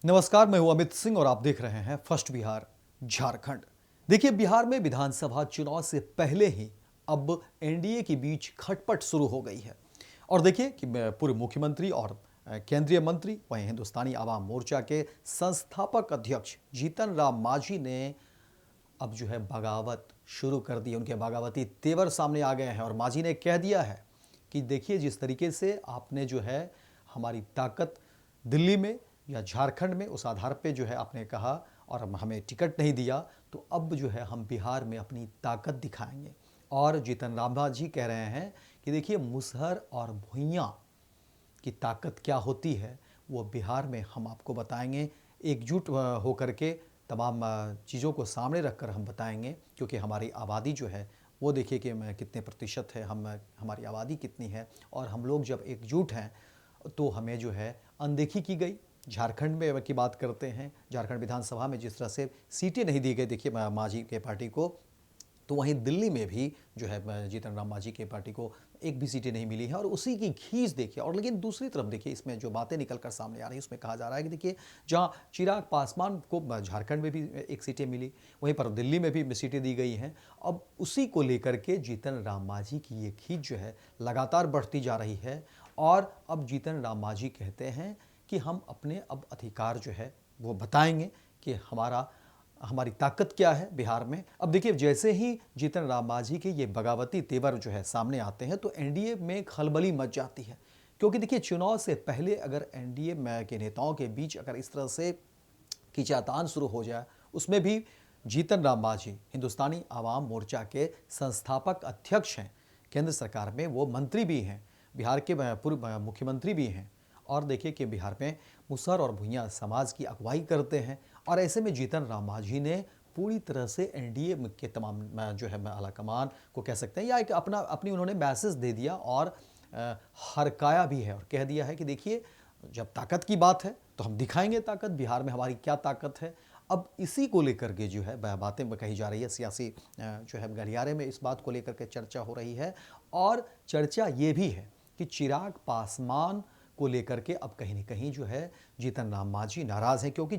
नमस्कार, मैं हूं अमित सिंह और आप देख रहे हैं फर्स्ट बिहार झारखंड। देखिए, बिहार में विधानसभा चुनाव से पहले ही अब एनडीए के बीच खटपट शुरू हो गई है। और देखिए कि पूर्व मुख्यमंत्री और केंद्रीय मंत्री वहीं हिंदुस्तानी आवाम मोर्चा के संस्थापक अध्यक्ष जीतन राम मांझी ने अब जो है बगावत शुरू कर दी। उनके बगावती तेवर सामने आ गए हैं और मांझी ने कह दिया है कि देखिए, जिस तरीके से आपने जो है हमारी ताकत दिल्ली में या झारखंड में उस आधार पे जो है आपने कहा और हमें टिकट नहीं दिया, तो अब जो है हम बिहार में अपनी ताकत दिखाएंगे। और जीतन राम मांझी कह रहे हैं कि देखिए, मुसहर और भुइयां की ताकत क्या होती है वो बिहार में हम आपको बताएंगे। एकजुट होकर के तमाम चीज़ों को सामने रखकर हम बताएंगे, क्योंकि हमारी आबादी जो है वो देखिए कि कितने प्रतिशत है, हमारी आबादी कितनी है। और हम लोग जब एकजुट हैं तो हमें जो है अनदेखी की गई। झारखंड में की बात करते हैं, झारखंड विधानसभा में जिस तरह से सीटें नहीं दी गई देखिए मांझी के पार्टी को, तो वहीं दिल्ली में भी जो है जीतन राम मांझी के पार्टी को एक भी सीटें नहीं मिली है। और उसी की खींच देखिए। और लेकिन दूसरी तरफ देखिए, इसमें जो बातें निकल कर सामने आ रही है उसमें कहा जा रहा है कि देखिए, जहां चिराग पासवान को झारखंड में भी एक सीटें मिली, वहीं पर दिल्ली में भी सीटें दी गई हैं। अब उसी को लेकर के जीतन राम मांझी की ये खींच जो है लगातार बढ़ती जा रही है। और अब जीतन राम मांझी कहते हैं कि हम अपने अब अधिकार जो है वो बताएंगे कि हमारी ताकत क्या है बिहार में। अब देखिए, जैसे ही जीतन राम मांझी के ये बगावती तेवर जो है सामने आते हैं तो एनडीए में खलबली मच जाती है। क्योंकि देखिए, चुनाव से पहले अगर एनडीए में के नेताओं के बीच अगर इस तरह से खींचातान शुरू हो जाए, उसमें भी जीतन राम मांझी हिंदुस्तानी आवाम मोर्चा के संस्थापक अध्यक्ष हैं, केंद्र सरकार में वो मंत्री भी हैं, बिहार के पूर्व मुख्यमंत्री भी हैं। और देखिए कि बिहार में मुसहर और भुइयां समाज की अगुवाई करते हैं। और ऐसे में जीतन राम मांझी ने पूरी तरह से एनडीए के तमाम जो है आलाकमान को कह सकते हैं, या एक अपनी उन्होंने मैसेज दे दिया और हरकाया भी है और कह दिया है कि देखिए, जब ताकत की बात है तो हम दिखाएंगे ताकत, बिहार में हमारी क्या ताकत है। अब इसी को लेकर के जो है बातें कही जा रही है, सियासी जो है गलियारे में इस बात को लेकर के चर्चा हो रही है। और चर्चा ये भी है कि चिराग पासवान को लेकर के अब कहीं न कहीं जो है जीतन राम मांझी नाराज़ हैं, क्योंकि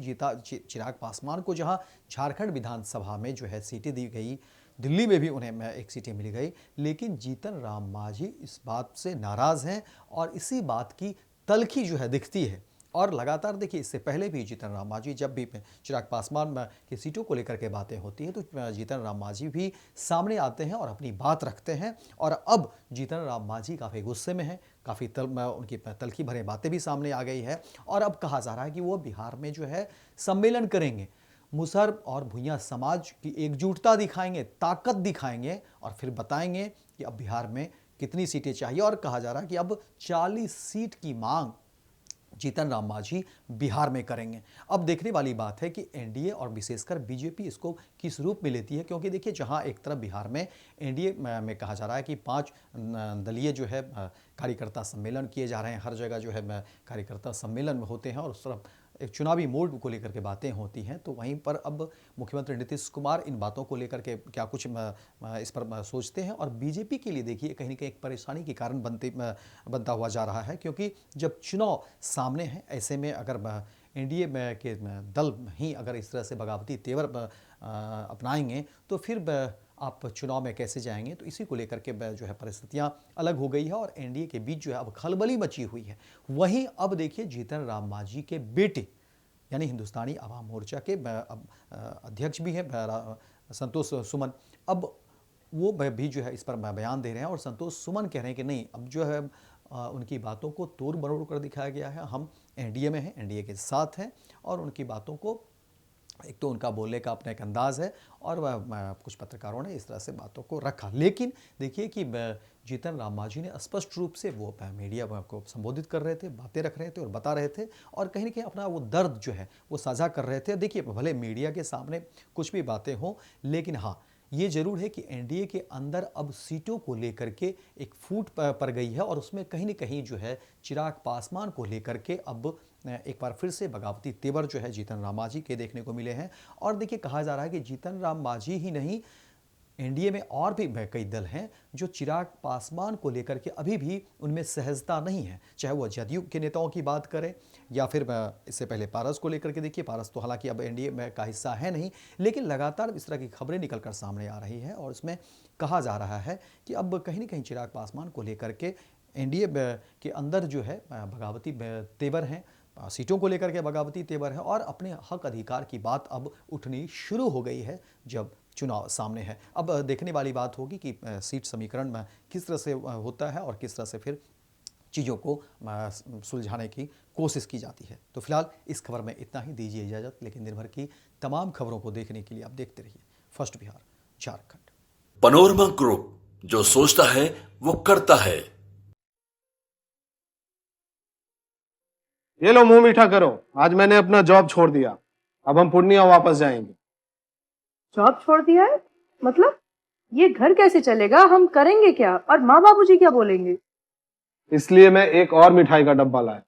चिराग पासवान को जहां झारखंड विधानसभा में जो है सीटें दी गई, दिल्ली में भी उन्हें एक सीटें मिल गई, लेकिन जीतन राम मांझी इस बात से नाराज़ हैं। और इसी बात की तलखी जो है दिखती है। और लगातार देखिए, इससे पहले भी जीतन राम मांझी, जब भी चिराग पासवान की सीटों को लेकर के बातें होती हैं तो जीतन राम मांझी भी सामने आते हैं और अपनी बात रखते हैं। और अब जीतन राम मांझी काफ़ी गुस्से में हैं, काफ़ी उनकी तलखी भरे बातें भी सामने आ गई है। और अब कहा जा रहा है कि वो बिहार में जो है सम्मेलन करेंगे, मुसहर और भुइयां समाज की एकजुटता दिखाएंगे, ताकत दिखाएंगे और फिर बताएंगे कि अब बिहार में कितनी सीटें चाहिए। और कहा जा रहा है कि अब 40 सीट की मांग जीतन राम मांझी बिहार में करेंगे। अब देखने वाली बात है कि एनडीए और विशेषकर बीजेपी इसको किस रूप में लेती है, क्योंकि देखिए, जहां एक तरफ बिहार में एनडीए में कहा जा रहा है कि 5 दलीय जो है कार्यकर्ता सम्मेलन किए जा रहे हैं, हर जगह जो है कार्यकर्ता सम्मेलन होते हैं और उस तरफ एक चुनावी मोड को लेकर के बातें होती हैं, तो वहीं पर अब मुख्यमंत्री नीतीश कुमार इन बातों को लेकर के क्या कुछ इस पर सोचते हैं। और बीजेपी के लिए देखिए, कहीं ना कहीं एक परेशानी के कारण बनता हुआ जा रहा है, क्योंकि जब चुनाव सामने हैं, ऐसे में अगर एनडीए के दल ही अगर इस तरह से बगावती तेवर अपनाएंगे तो फिर आप चुनाव में कैसे जाएंगे। तो इसी को लेकर के जो है परिस्थितियां अलग हो गई है और एनडीए के बीच जो है अब खलबली मची हुई है। वहीं अब देखिए, जीतन राम मांझी के बेटे यानी हिंदुस्तानी आवाम मोर्चा के अध्यक्ष भी हैं संतोष सुमन, अब वो भी जो है इस पर बयान दे रहे हैं। और संतोष सुमन कह रहे हैं कि नहीं, अब जो है उनकी बातों को तोड़ मरोड़ कर दिखाया गया है, हम एनडीए में हैं, एनडीए के साथ हैं। और उनकी बातों को, एक तो उनका बोलने का अपना एक अंदाज़ है और कुछ पत्रकारों ने इस तरह से बातों को रखा। लेकिन देखिए कि जीतन राम मांझी ने स्पष्ट रूप से वो मीडिया को संबोधित कर रहे थे, बातें रख रहे थे और बता रहे थे और कहीं ना कहीं अपना वो दर्द जो है वो साझा कर रहे थे। देखिए, भले मीडिया के सामने कुछ भी बातें हों, लेकिन हाँ, ये जरूर है कि एनडीए के अंदर अब सीटों को लेकर के एक फूट पड़ गई है और उसमें कहीं न कहीं जो है चिराग पासवान को लेकर के अब एक बार फिर से बगावती तेवर जो है जीतन राम मांझी के देखने को मिले हैं। और देखिए, कहा जा रहा है कि जीतन राम मांझी ही नहीं, एनडीए में और भी कई दल हैं जो चिराग पासवान को लेकर के अभी भी उनमें सहजता नहीं है, चाहे वो जदयू के नेताओं की बात करें या फिर इससे पहले पारस को लेकर के देखिए। पारस तो हालांकि अब एनडीए में का हिस्सा है नहीं, लेकिन लगातार इस तरह की खबरें निकलकर सामने आ रही है और इसमें कहा जा रहा है कि अब कहीं ना कहीं चिराग पासवान को लेकर के एनडीए के अंदर जो है बगावती तेवर हैं, सीटों को लेकर के बगावती तेवर है और अपने हक अधिकार की बात अब उठनी शुरू हो गई है जब चुनाव सामने है। अब देखने वाली बात होगी कि सीट समीकरण में किस तरह से होता है और किस तरह से फिर चीज़ों को सुलझाने की कोशिश की जाती है। तो फिलहाल इस खबर में इतना ही, दीजिए इजाज़त। लेकिन दिन भर की तमाम खबरों को देखने के लिए आप देखते रहिए first Bihar Jharkhand. Panorama group, जो सोचता है वो करता है। ये लो मुंह मीठा करो, आज मैंने अपना जॉब छोड़ दिया, अब हम पूर्णिया वापस जाएंगे। जॉब छोड़ दिया है? मतलब ये घर कैसे चलेगा? हम करेंगे क्या? और माँ बाबूजी क्या बोलेंगे? इसलिए मैं एक और मिठाई का डब्बा लाया।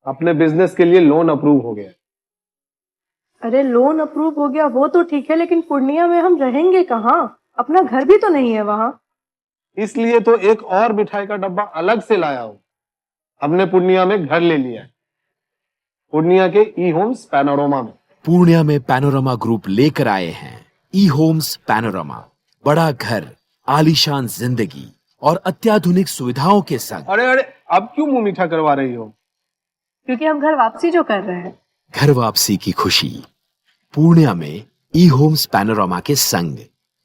अपने बिजनेस के लिए लोन अप्रूव हो गया। अरे लोन अप्रूव हो गया वो तो ठीक है, लेकिन पूर्णिया में हम रहेंगे कहाँ? अपना घर भी तो नहीं है वहाँ। इसलिए तो एक और मिठाई का डब्बा अलग से लाया हूँ। हमने पूर्णिया में घर ले लिया है, पूर्णिया के ई होम्स पैनोरमा में। पूर्णिया में पैनोरमा ग्रुप लेकर आए हैं ई होम्स पैनोरमा। बड़ा घर, आलीशान जिंदगी और अत्याधुनिक सुविधाओं के संग। अरे अब क्यों मुंह मीठा करवा रही हो? क्योंकि हम घर वापसी जो कर रहे हैं। घर वापसी की खुशी पूर्णिया में ई होम्स पैनोरमा के संग।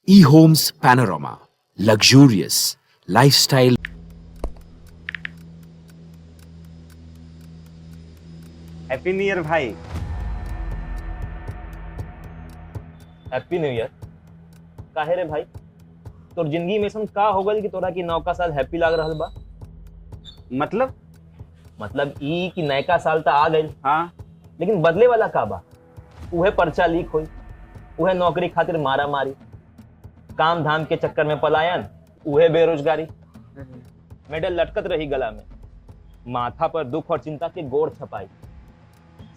E Homes Panorama, luxurious lifestyle. Happy new year भाई। Happy new year. काहे रे भाई, तोर जिंदगी में ऐसा का हो गल कि तोरा की नौका साल हैप्पी लाग रहल बा? मतलब ई कि नयका साल तो आ गइल, हाँ, लेकिन बदले वाला का बा? उहे पर्चा लीक होई, उहे नौकरी खातिर मारा मारी, काम धाम के चक्कर में पलायन, उहे बेरोजगारी, मेडल लटकत रही गला में, माथा पर दुख और चिंता के गोड़ छपाई,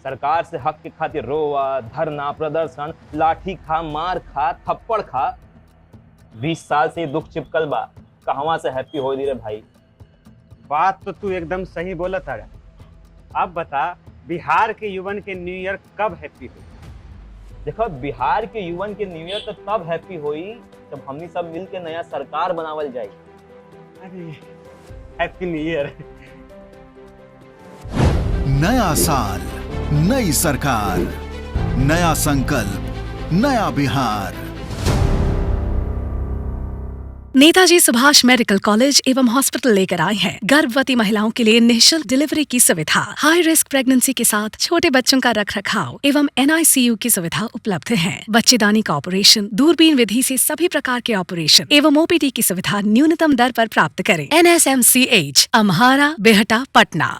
सरकार से हक के खातिर रोवा, धरना, प्रदर्शन, लाठी खा, मार खा, थप्पड़ खा। 20 साल से दुख चिपकल बा, कहवा से हैप्पी हो रे भाई? बात तो तू एकदम सही बोला था। अब बता, बिहार के युवन के न्यू ईयर कब हैप्पी हुई? देखो, बिहार के युवन के न्यू ईयर तो तब हैप्पी हुई जब हमनी सब मिल के नया सरकार बनावल जाए। अरे हैप्पी न्यू ईयर। नया साल, नई सरकार, नया संकल्प, नया बिहार। नेताजी सुभाष मेडिकल कॉलेज एवं हॉस्पिटल लेकर आए हैं गर्भवती महिलाओं के लिए निःशुल्क डिलीवरी की सुविधा। हाई रिस्क प्रेगनेंसी के साथ छोटे बच्चों का रखरखाव एवं NICU की सुविधा उपलब्ध है। बच्चेदानी का ऑपरेशन, दूरबीन विधि से सभी प्रकार के ऑपरेशन एवं OPD की सुविधा न्यूनतम दर पर प्राप्त करें। NSMCH, अम्हारा, बेहटा, पटना।